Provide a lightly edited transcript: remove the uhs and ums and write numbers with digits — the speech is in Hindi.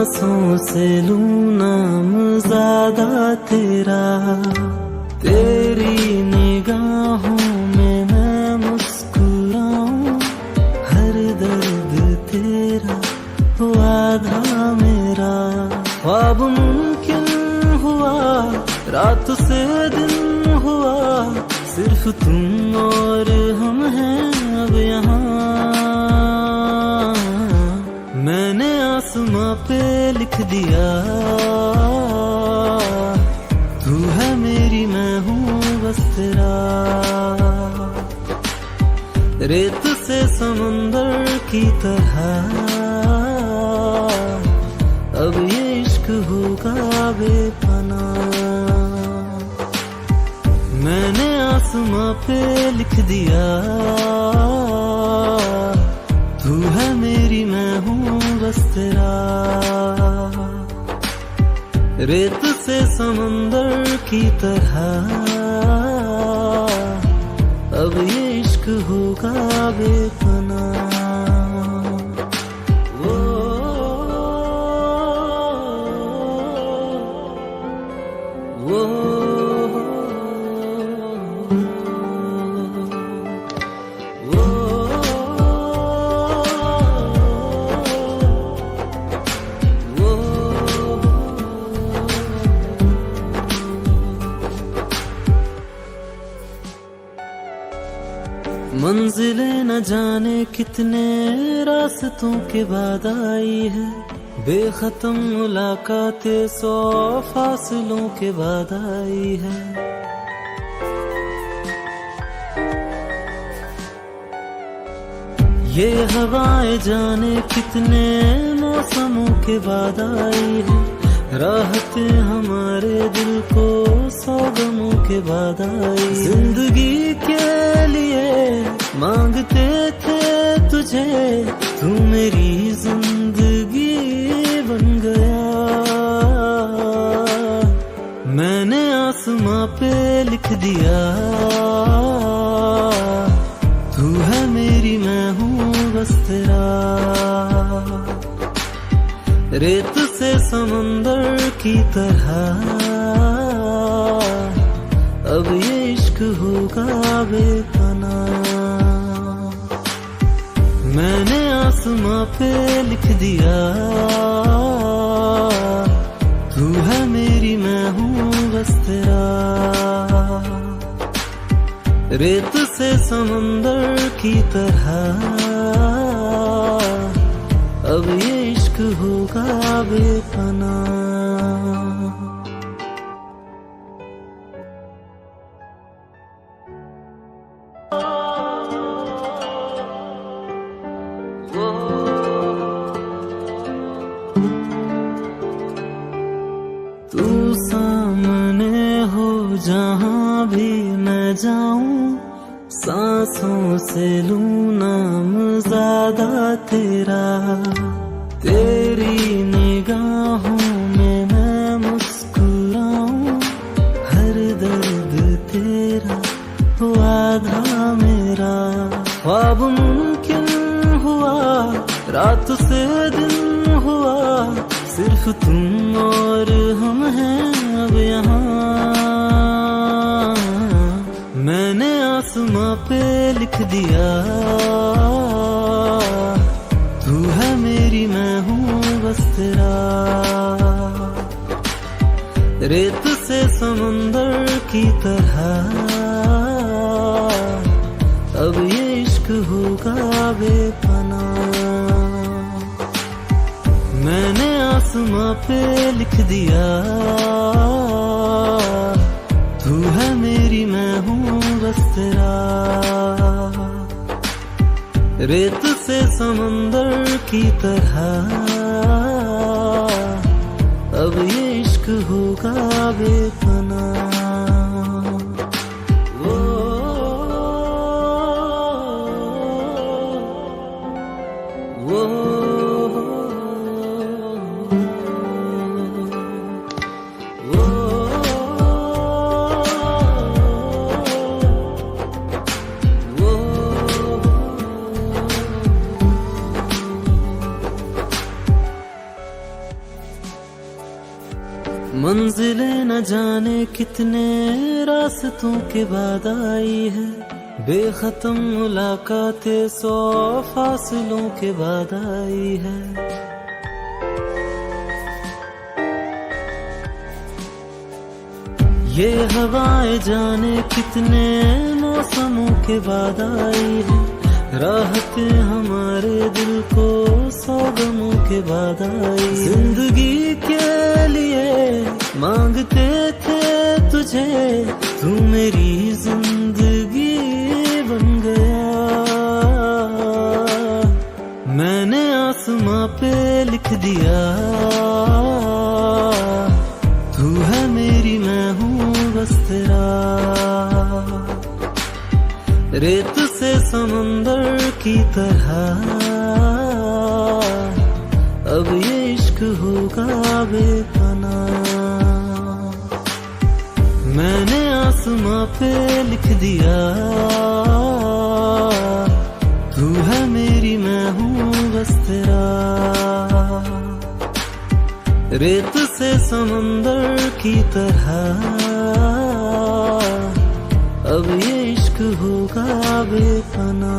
सांसों से लूं नाम ज़्यादा तेरा, तेरी निगाहों में मैं मुस्कुराऊं, हर दर्द तेरा वो आधा मेरा। ख्वाब मुमकिन हुआ, रात से दिन हुआ, सिर्फ तुम और हम हैं अब यहाँ। मैंने आसमां पे लिख दिया, तू है मेरी मैं हूँ बस तेरा। रेत से समंदर की तरह अब ये इश्क होगा बेपना। मैंने आसमां पे लिख दिया, तू है मेरी मैं हूँ बस तेरा। रेत से समंदर की तरह अब ये इश्क होगा बेपना। मंजिलें न जाने कितने रास्तों के बाद आई है, बेखत्म मुलाकातें 100 फासलों के बाद आई है। ये हवाएं जाने कितने मौसमों के बाद आई है, राहतें हमारे दिल को 100 गमों के बाद आई। जिंदगी के लिए मांगते थे तुझे, तू मेरी जिंदगी बन गया। मैंने आसमां पे लिख दिया, तू है मेरी मैं हूँ बस तेरा। रेत से समंदर की तरह अब ये इश्क होगा बेपना। मैंने आसमां पे लिख दिया, तू है मेरी मैं हूँ बस तेरा। रेत से समंदर की तरह अब ये इश्क होगा बेपना। तू सामने हो जहाँ भी मैं जाऊं, सांसों से लूं नाम ज़्यादा तेरा, तेरी निगाहों में मैं मुस्कुराऊं, हर दर्द तेरा वो आधा मेरा। ख्वाब मुमकिन हुआ, रात से दिन हुआ, सिर्फ तुम और हम हैं अब यहाँ। मैंने आसमां पे लिख दिया, तू है मेरी मैं हूँ बस तेरा। रेत से समंदर की तरह अब ये इश्क होगा बेपना। मैंने आसमां पे लिख दिया, तू है मेरी मैं हूँ बस तेरा। रेत से समंदर की तरह अब ये इश्क होगा बेपना। मंजिलें न जाने कितने रास्तों के बाद आई है, बेखत्म मुलाकातें 100 फासलों के बाद आई है। ये हवाएं जाने कितने मौसमों के बाद आई है, राहतें हमारे दिल को 100 गमों के बाद आई। जिंदगी के लिए मांगते थे तुझे, तू मेरी जिंदगी बन गया। मैंने आसमां पे लिख दिया, तू है मेरी मैं हूँ बस तेरा। रेत से समंदर की तरह अब ये इश्क होगा बेपना। मैंने आसमां पे लिख दिया, तू है मेरी मैं हूँ बस तेरा। रेत से समंदर की तरह अब ये इश्क होगा बेपना।